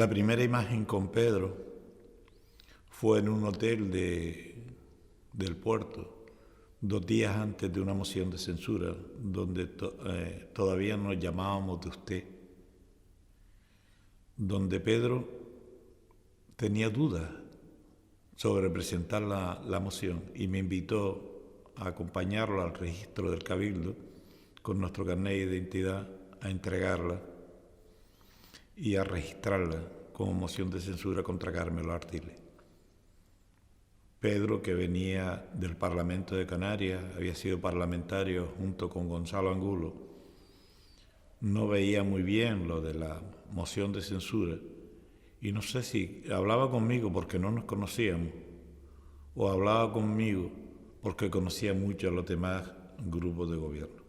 La primera imagen con Pedro fue en un hotel del puerto, 2 días antes de una moción de censura, donde todavía nos llamábamos de usted, donde Pedro tenía dudas sobre presentar la moción y me invitó a acompañarlo al registro del Cabildo con nuestro carnet de identidad a entregarla y a registrarla como moción de censura contra Carmelo Artiles. Pedro, que venía del Parlamento de Canarias, había sido parlamentario junto con Gonzalo Angulo, no veía muy bien lo de la moción de censura y no sé si hablaba conmigo porque no nos conocíamos o hablaba conmigo porque conocía mucho a los demás grupos de gobierno.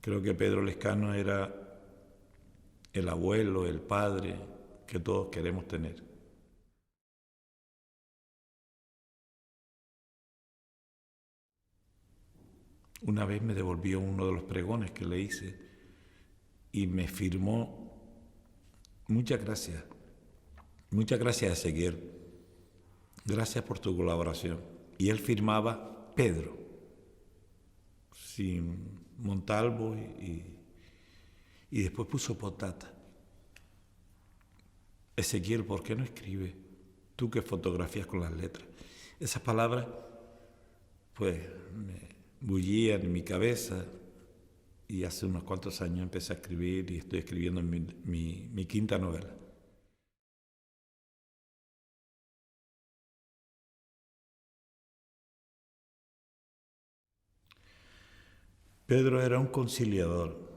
Creo que Pedro Lezcano era el abuelo, el padre que todos queremos tener. Una vez me devolvió uno de los pregones que le hice y me firmó: muchas gracias Ezequiel, gracias por tu colaboración. Y él firmaba Pedro, sin Montalvo y después puso Potata. Ezequiel, ¿por qué no escribes? Tú que fotografías con las letras. Esas palabras, pues, me bullían en mi cabeza y hace unos cuantos años empecé a escribir y estoy escribiendo mi quinta novela. Pedro era un conciliador.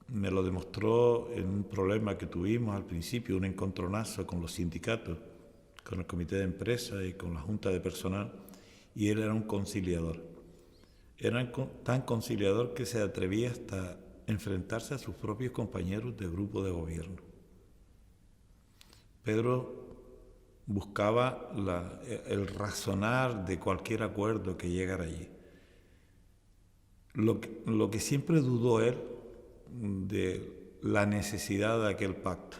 Me lo demostró en un problema que tuvimos al principio, un encontronazo con los sindicatos, con el comité de empresa y con la junta de personal, y él era un conciliador. Era tan conciliador que se atrevía hasta enfrentarse a sus propios compañeros de grupo de gobierno. Pedro buscaba el razonar de cualquier acuerdo que llegara allí. Lo que siempre dudó él de la necesidad de aquel pacto.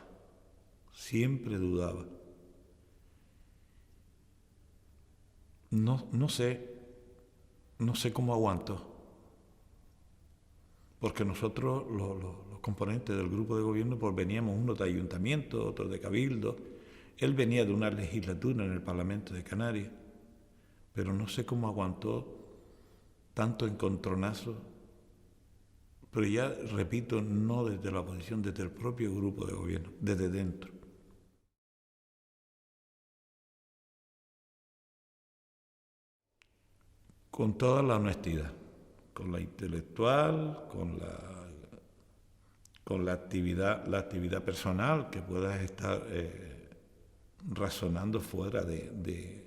Siempre dudaba. No sé cómo aguantó. Porque nosotros, los componentes del grupo de gobierno, pues veníamos unos de ayuntamiento, otros de cabildo. Él venía de una legislatura en el Parlamento de Canarias, pero no sé cómo aguantó tanto encontronazo, pero ya, repito, no desde la oposición, desde el propio grupo de gobierno, desde dentro. Con toda la honestidad, con la intelectual, con la actividad personal, que puedas estar razonando fuera de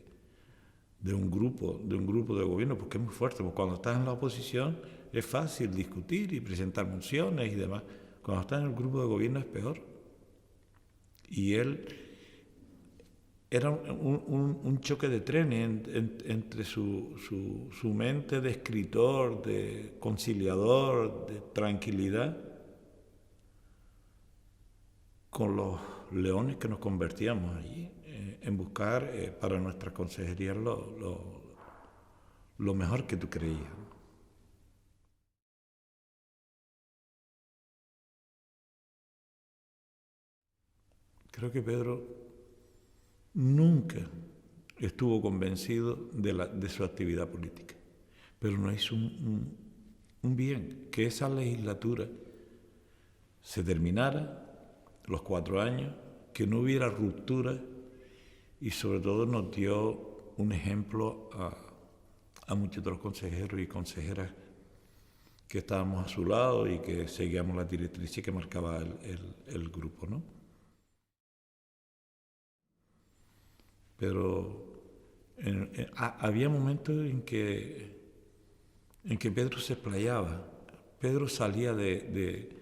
un grupo de gobierno, porque es muy fuerte. Porque cuando estás en la oposición es fácil discutir y presentar mociones y demás. Cuando estás en el grupo de gobierno es peor. Y él era un choque de trenes entre su mente de escritor, de conciliador, de tranquilidad, con los leones que nos convertíamos allí, en buscar para nuestra consejería lo mejor que tú creías. Creo que Pedro nunca estuvo convencido de su actividad política, pero nos hizo un bien, que esa legislatura se terminara, los 4 años, que no hubiera ruptura y sobre todo nos dio un ejemplo a muchos otros consejeros y consejeras que estábamos a su lado y que seguíamos las directrices que marcaba el grupo, ¿no? Pero había momentos en que Pedro se explayaba. Pedro salía de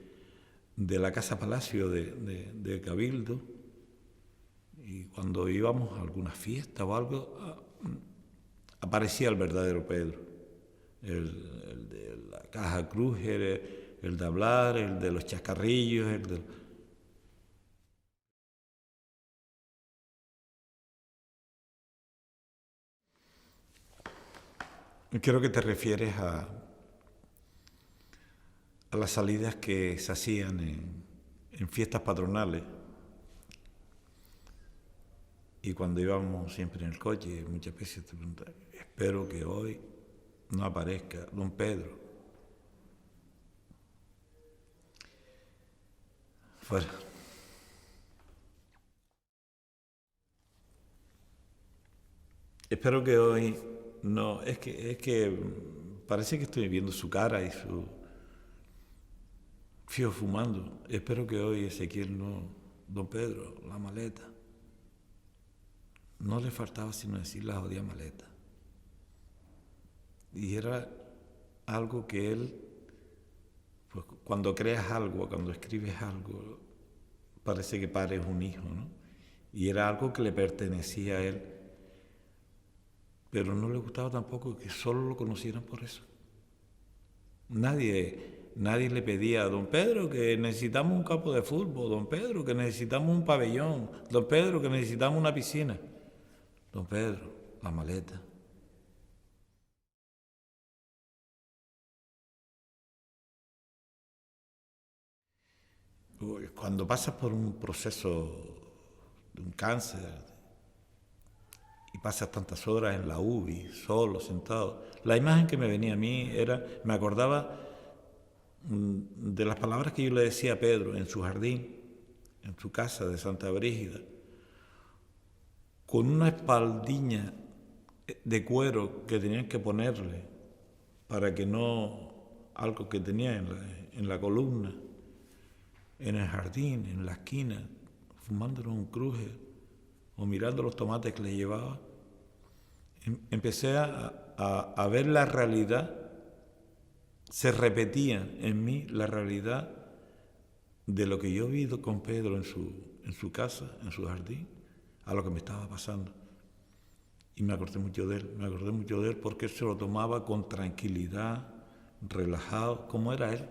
la Casa Palacio de Cabildo y cuando íbamos a alguna fiesta o algo, aparecía el verdadero Pedro. El de la Caja Cruz, el de hablar, el de los chascarrillos, Creo que te refieres a las salidas que se hacían en fiestas patronales. Y cuando íbamos siempre en el coche, muchas veces te preguntaban, espero que hoy no aparezca don Pedro. Fuera. Espero que hoy no. Es que parece que estoy viendo su cara y su fijo fumando. Espero que hoy Ezequiel no. Don Pedro, la maleta. No le faltaba sino decir la jodida maleta. Y era algo que él, pues cuando creas algo, cuando escribes algo, parece que pares un hijo, ¿no? Y era algo que le pertenecía a él. Pero no le gustaba tampoco que solo lo conocieran por eso. Nadie le pedía a don Pedro que necesitamos un campo de fútbol, don Pedro que necesitamos un pabellón, don Pedro que necesitamos una piscina. Don Pedro, la maleta. Cuando pasas por un proceso de un cáncer y pasas tantas horas en la UBI, solo, sentado, la imagen que me venía a mí era, me acordaba de las palabras que yo le decía a Pedro en su jardín, en su casa de Santa Brígida, con una espaldiña de cuero que tenían que ponerle para que no, algo que tenía en la columna, en el jardín, en la esquina, fumándole un cruje o mirando los tomates que le llevaba, empecé a ver la realidad, se repetía en mí la realidad de lo que yo vi con Pedro en su casa, en su jardín, a lo que me estaba pasando. Y me acordé mucho de él porque él se lo tomaba con tranquilidad, relajado, como era él.